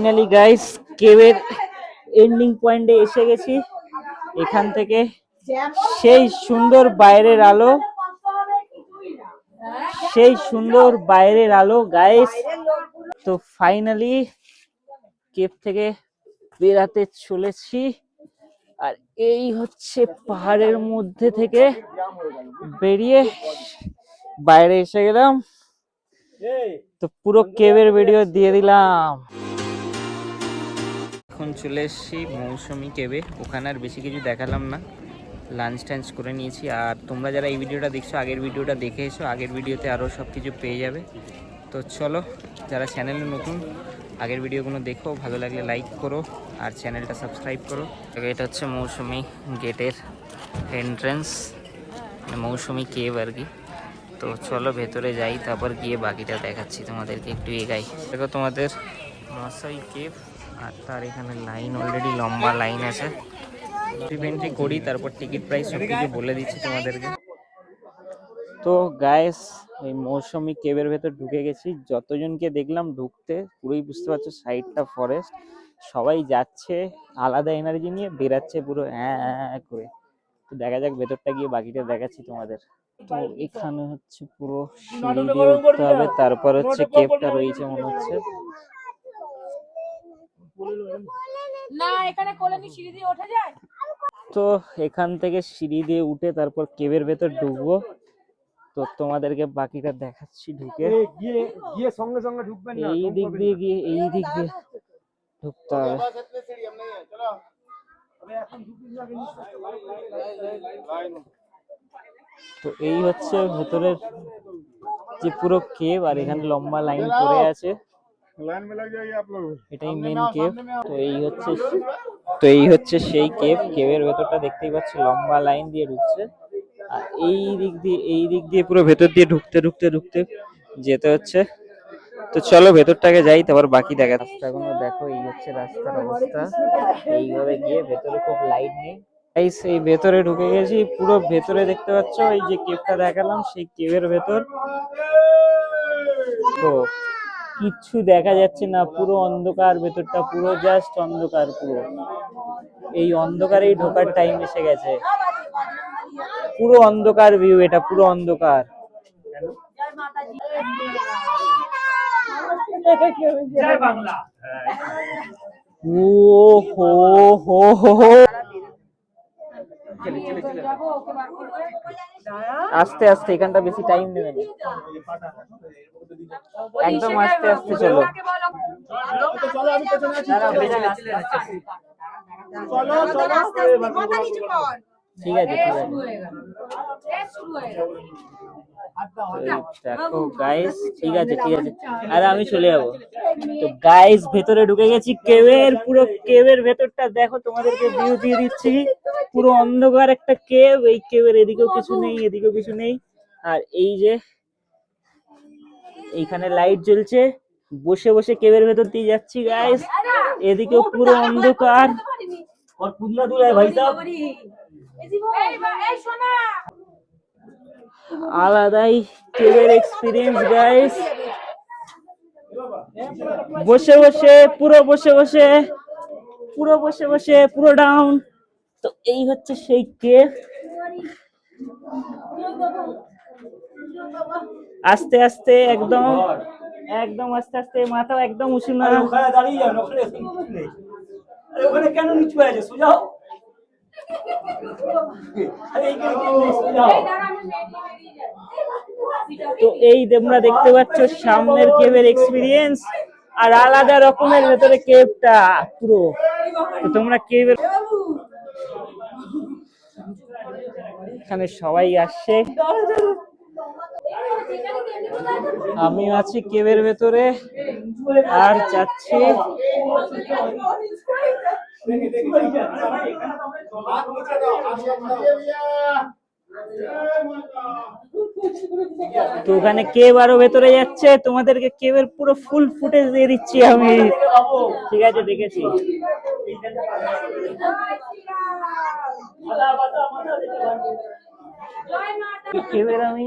Finally guys কেভের ending পয়েন্টে এসে গেছি। এখান থেকে সেই সুন্দর বাইরের আলো, সেই সুন্দর বাইরের আলো গাইস। তো ফাইনালি কেভ থেকে বেরাতে চলেছি। আর এই হচ্ছে পাহাড়ের মধ্যে থেকে বেরিয়ে বাইরে এসে গেলাম। তো পুরো কেভের ভিডিও দিয়ে দিলাম। এখন চলে এসেছি মৌসুমী কেভে। ওখানে আর বেশি কিছু দেখালাম না, লাঞ্চ টাঞ্চ করে নিয়েছি। আর তোমরা যারা এই ভিডিওটা দেখছো আগের ভিডিওটা দেখে এসো, আগের ভিডিওতে আরও সব কিছু পেয়ে যাবে। তো চলো, যারা চ্যানেলে নতুন আগের ভিডিওগুলো দেখো, ভালো লাগলে লাইক করো আর চ্যানেলটা সাবস্ক্রাইব করো। এটা হচ্ছে মৌসুমী গেটের এন্ট্রেন্স, মৌসুমী কেভ আর কি। তো চলো ভেতরে যাই, তারপর গিয়ে বাকিটা দেখাচ্ছি তোমাদেরকে। একটু এগাই দেখো তোমাদের মশাই কেভ। আর তার এখানে লাইন, অলরেডি লম্বা লাইন আছে। এন্ট্রি করি, তারপর টিকিট প্রাইস সব কিছু বলে দিচ্ছি তোমাদেরকে। তো গাইস ওই মৌসুমী কেভের ভেতর ঢুকে গেছি। যতজনকে দেখলাম ঢুকতে, পুরোই বুঝতে পারছো সাইডটা ফরেস্ট। সবাই যাচ্ছে আলাদা এনার্জি নিয়ে, বেরাচ্ছে পুরো হ্যাঁ করে। তো দেখা যাক ভেতরটা গিয়ে বাকিটা দেখাচ্ছি তোমাদের। তো এখানে হচ্ছে পুরো সিঁড়ি দিয়ে উঠতে হবে, তারপর হচ্ছে কেভটা রয়েছে মনে হচ্ছে। তো এখান থেকে সিঁড়ি দিয়ে উঠে তারপর কেভের ভেতর ঢুকবো। তো তোমাদেরকে বাকিটা দেখাচ্ছি ঢুকে। সঙ্গে সঙ্গে ঢুকবেন না, এই দিক দিয়ে গিয়ে এই দিক দিয়ে ঢুকতে হবে। তো এই হচ্ছে ভেতরের যে পুরো কেভ, আর এখানে লম্বা লাইন পড়ে আছে, এটাই মেন কেভ। তো এই হচ্ছে সেই কেভ। কেভের ভেতরটা দেখতেই পাচ্ছ, লম্বা লাইন দিয়ে ঢুকছে। আর এই দিক দিয়ে পুরো ভেতর দিয়ে ঢুকতে ঢুকতে ঢুকতে যেতে হচ্ছে। তো চলো ভেতরটাকে যাই, তারপর বাকি দেখা। রাস্তাগুলো দেখো, এই হচ্ছে রাস্তার অবস্থা। এইভাবে গিয়ে ভেতরে খুব লাইট নেই। এই ভেতরে ঢুকে গেছি, পুরো ভেতরে দেখতে পাচ্ছ এই যে কেভটা দেখালাম, সেই কেভের ভেতর তো কিচ্ছু দেখা যাচ্ছে না, পুরো অন্ধকার ভেতরটা, পুরো জাস্ট অন্ধকার পুরো। এই অন্ধকারেই ঢোকার টাইম এসে গেছে। পুরো অন্ধকার ভিউ, এটা পুরো অন্ধকার। ও হো হো হো, আস্তে আস্তে, এখানটা বেশি টাইম নেবে না, একদম আস্তে আস্তে চলো। ঠিক আছে ঠিক আছে। দেখো গাইস, ঠিক আছে ঠিক আছে, আরে আমি চলে যাবো। তো গাইস ভেতরে ঢুকে গেছি কেভের। পুরো কেভের ভেতরটা দেখো, তোমাদেরকে ভিউ দিয়ে দিচ্ছি। পুরো অন্ধকার একটা কেভ। এই কেভের এদিকেও কিছু নেই, এদিকেও কিছু নেই। আর এই যে এইখানে লাইট জ্বলছে, বসে বসে কেভের ভেতর দিয়ে যাচ্ছি গাইস। এদিকেও পুরো অন্ধকার। আলাদাই কেভের এক্সপিরিয়েন্স গাইস। বসে বসে পুরো পুরো ডাউন। তো এই হচ্ছে সেই কেভ। আস্তে আস্তে, একদম আস্তে আস্তে, মাথা একদম উঁচু না। ওখানে কেন নিচু আছে, সোজা হও। তো এই তোমরা দেখতে পাচ্ছ সামনের কেভের এক্সপিরিয়েন্স, আর আলাদা রকমের ভেতরে কেভটা পুরো। তো তোমরা কেভের, এখানে সবাই আসছে, আমি আছি কেভের ভেতরে আর যাচ্ছি। তো ওখানে কেভ আরো ভেতরে যাচ্ছে, তোমাদেরকে কেভের পুরো ফুল ফুটেজ দিয়ে দিচ্ছি আমি। ঠিক আছে, দেখেছি। কেভের আমি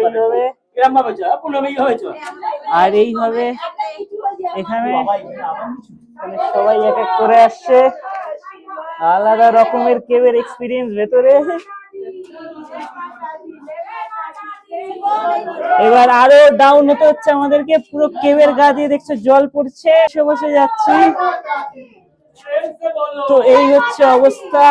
এইভাবে আর এইভাবে এখানে মানে সবাই এক এক করে আসছে, আলাদা রকমের কেভের এক্সপিরিয়েন্স ভেতরে। এবার আরো ডাউন হতে হচ্ছে আমাদেরকে, পুরো কেভের গা দিয়ে দেখছো জল পড়ছে, বসে বসে যাচ্ছি। তো এই হচ্ছে অবস্থা।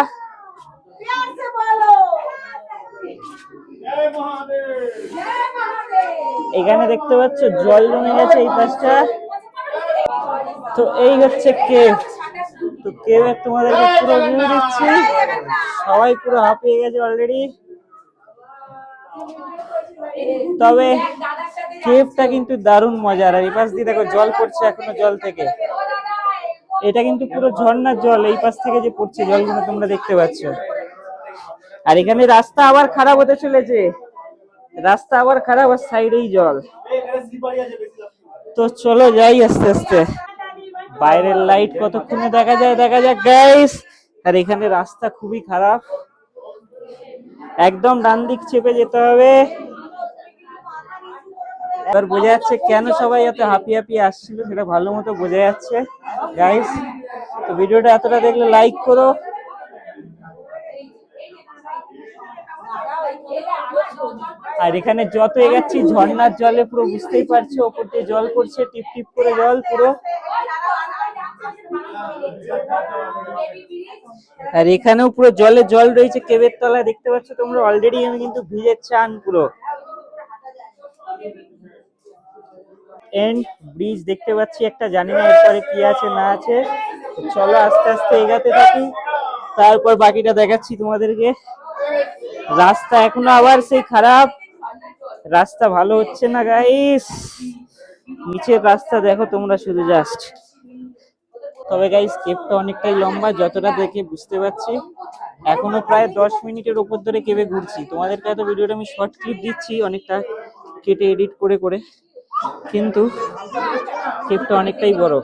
এখানে দেখতে পাচ্ছ জল জমে গেছে এই পাশটা। তো এই হচ্ছে কেভ। তো কেভে তোমাদেরকে পুরো ভিউ দিচ্ছি, সবাই পুরো হাঁপিয়ে গেছে অলরেডি। তবে কেভটা কিন্তু দারুণ মজার। আর এই পাশ দিয়ে দেখো জল পড়ছে এখনো জল থেকে, এটা কিন্তু পুরো ঝর্ণার জল, এই পাশ থেকে যে পড়ছে জলগুলো তোমরা দেখতে পাচ্ছ। আর এখানে রাস্তা আবার খারাপ হতে চলেছে, রাস্তা আবার খারাপ, আর সাইডেই জল। তো চলো যাই আস্তে আস্তে, বাইরের লাইট কতক্ষণে দেখা যায় দেখা যাক গাইস। আর এখানে রাস্তা খুবই খারাপ, একদম ডান দিক চেপে যেতে হবে। এবার বোঝা যাচ্ছে কেন সবাই এত হাঁপিয়ে হাঁপিয়ে আসছিল, সেটা ভালো মতো বোঝা যাচ্ছে গাইস। তো ভিডিওটা এতটা দেখলে লাইক করো। আর এখানে যত এগাচ্ছি ঝর্ণার জলে পুরো বুঝতেই পারছো ওপর দিয়ে জল পড়ছে, টিপ টিপ করে জল পুরো। আর এখানেও পুরো জলে জল রয়েছে কেবের তলায়, দেখতে পাচ্ছ তোমরা অলরেডি। আমি কিন্তু ভিজে চান পুরো। এন্ড ব্রিজ দেখতে পাচ্ছি একটা, জানি না এরপরে কি আছে না আছে। চলো আস্তে আস্তে এগাতে থাকি, তারপর বাকিটা দেখাচ্ছি তোমাদেরকে। রাস্তা এখনো আবার সেই খারাপ, রাস্তা ভালো হচ্ছে না গাইস। নিচের রাস্তা দেখো তোমরা শুধু জাস্ট। তবে গাইস কেভটা অনেকটাই লম্বা, যতটা দেখে বুঝতে পারছি। এখনো প্রায় 10 মিনিটের উপর ধরে কেভে ঘুরছি। তোমাদেরকে এত ভিডিওটা আমি শর্ট ক্লিপ দিচ্ছি অনেকটা কেটে এডিট করে করে, কিন্তু কেভটা অনেকটাই বড়।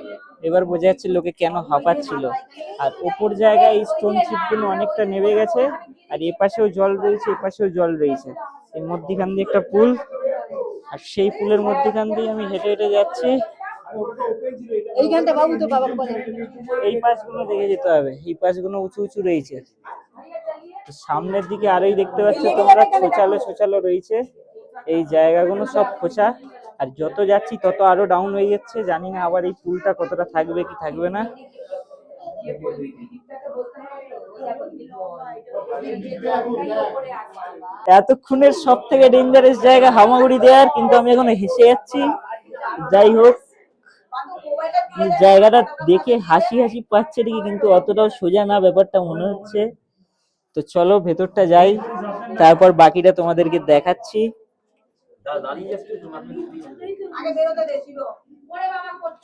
এবার বোঝা যাচ্ছে লোকে কেন হাঁপাচ্ছিল। আর ওপর জায়গায় এই স্টোন চিপগুলো অনেকটা নেমে গেছে, আর এ পাশেও জল রয়েছে, এ পাশেও জল রয়েছে। এর মধ্যখান দিয়ে একটা পুল, আর সেই পুলের মধ্যখান দিয়ে আমি হেঁটে হেঁটে যাচ্ছি। এইখানটা বাবু তো বাবা বলে এই পাশগুলো দেখে যেতে হবে, এই পাশগুলো উঁচু উঁচু রয়েছে। সামনের দিকে আরোই দেখতে পাচ্ছ তোমরা ছোচালো ছোচালো রয়েছে, এই জায়গাগুলো সব খোঁচা। আর যত যাচ্ছি তত আরো ডাউন হয়ে যাচ্ছে, জানি না আবার এই পুলটা কতটা থাকবে কি থাকবে না। এতক্ষণের সব থেকে ডেঞ্জারাস জায়গা হামাগুড়ি দেওয়ার, কিন্তু আমি এখন হেসে যাচ্ছি। যাই হোক, জায়গাটা দেখে হাসি হাসি পাচ্ছে ঠিকই, কিন্তু অতটাও সোজা না ব্যাপারটা মনে হচ্ছে। তো চলো ভেতরটা যাই, তারপর বাকিটা তোমাদেরকে দেখাচ্ছি।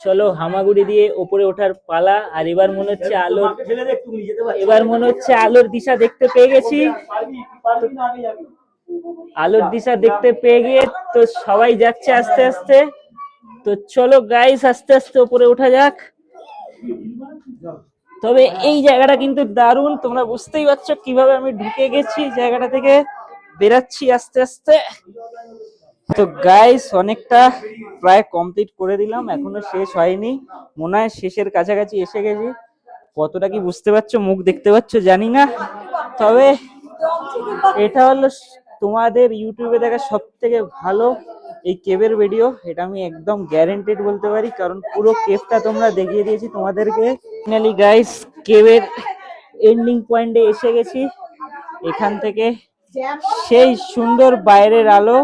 চলো হামাগুড়ি দিয়ে ওপরে ওঠার পালা। আর এবার মনে হচ্ছে আলোর দিশা দেখতে পেয়ে গেছি। আলোর দিশা দেখতে পেয়ে গিয়ে তো সবাই যাচ্ছে আস্তে আস্তে। তো চলো গাইস আস্তে আস্তে উপরে ওঠা যাক। তবে এই জায়গাটা কিন্তু দারুণ, তোমরা বুঝতেই পারছো কিভাবে আমি ঢুকে গেছি জায়গাটা থেকে, বেরাচ্ছি আস্তে আস্তে। তো গাইস অনেকটা প্রায় কমপ্লিট করে দিলাম, এখনো শেষ হয়নি, মনে হয় শেষের কাছাকাছি এসে গেছি। কতটা কি বুঝতে পারছো, মুখ দেখতে পাচ্ছ জানি না। তবে এটা হলো তোমাদের ইউটিউবে দেখা সব থেকে ভালো এই কেভের ভিডিও, এটা আমি একদম গ্যারান্টেড বলতে পারি, কারণ পুরো কেভটা তোমরা দেখিয়ে দিয়েছি তোমাদেরকে। ফাইনালি গাইস কেভের এন্ডিং পয়েন্টে এসে গেছি। এখান থেকে সেই সুন্দর বাইরের আলো,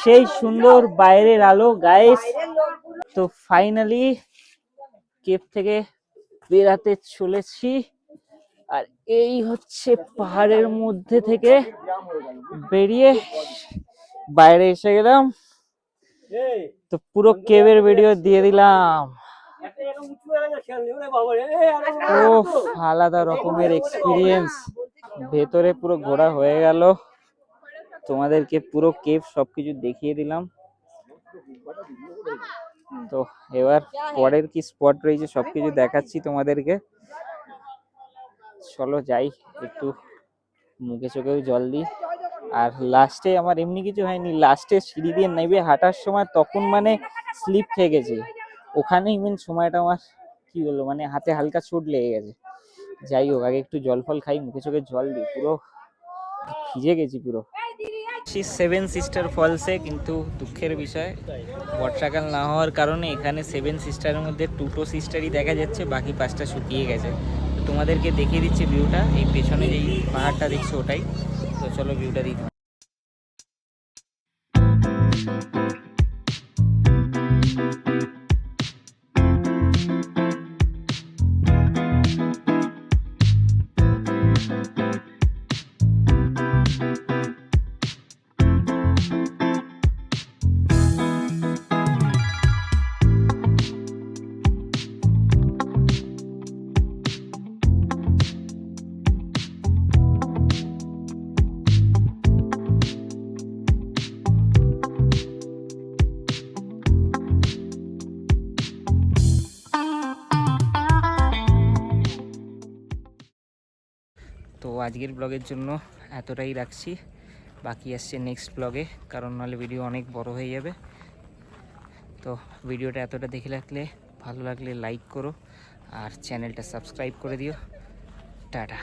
সেই সুন্দর বাইরের আলো গাইস। তো ফাইনালি কেভ থেকে বেরাতে চলেছি। আর এই হচ্ছে পাহাড়ের মধ্যে থেকে বেরিয়ে বাইরে এসে গেলাম। তো পুরো কেভের ভিডিও দিয়ে দিলাম। ও আলাদা রকমের এক্সপিরিয়েন্স, ভেতরে পুরো ঘোরা হয়ে গেল, তোমাদেরকে পুরো কেভ সবকিছু দেখিয়ে দিলাম। তো এবার পরের কি স্পট রয়েছে সবকিছু দেখাচ্ছি তোমাদেরকে। চলো যাই, একটু মুখে চোখেও জল দিই। আর লাস্টে আমার এমনি কিছু হয়নি, লাস্টে সিঁড়ি দিয়ে নেবে হাঁটার সময় তখন মানে স্লিপ খেয়ে গেছে, ওখানেই মেন সময়টা আমার কি বলবো মানে হাতে হালকা চোট লেগে গেছে। যাই হোক, আগে একটু জল ফল খাই, মুখে চোখে জল দিই, পুরো ভিজে গেছি পুরো। সেভেন সিস্টার ফলসে, কিন্তু দুঃখের বিষয় বর্ষাকাল না হওয়ার কারণে এখানে সেভেন সিস্টারের মধ্যে 2টো সিস্টারই দেখা যাচ্ছে, বাকি 5টা শুকিয়ে গেছে। তো তোমাদেরকে দেখিয়ে দিচ্ছি ভিউটা, এই পেছনে যেই পাহাড়টা দেখছো ওটাই। তো চলো ভিউটা দিই। তো আজকের ব্লগের জন্য এতটাই রাখছি, বাকি আসছে নেক্সট ব্লগে, কারণ নাহলে ভিডিও অনেক বড় হয়ে যাবে। তো ভিডিওটা এতটা দেখে রাখলে, ভালো লাগলে লাইক করো আর চ্যানেলটা সাবস্ক্রাইব করে দিও। টাটা।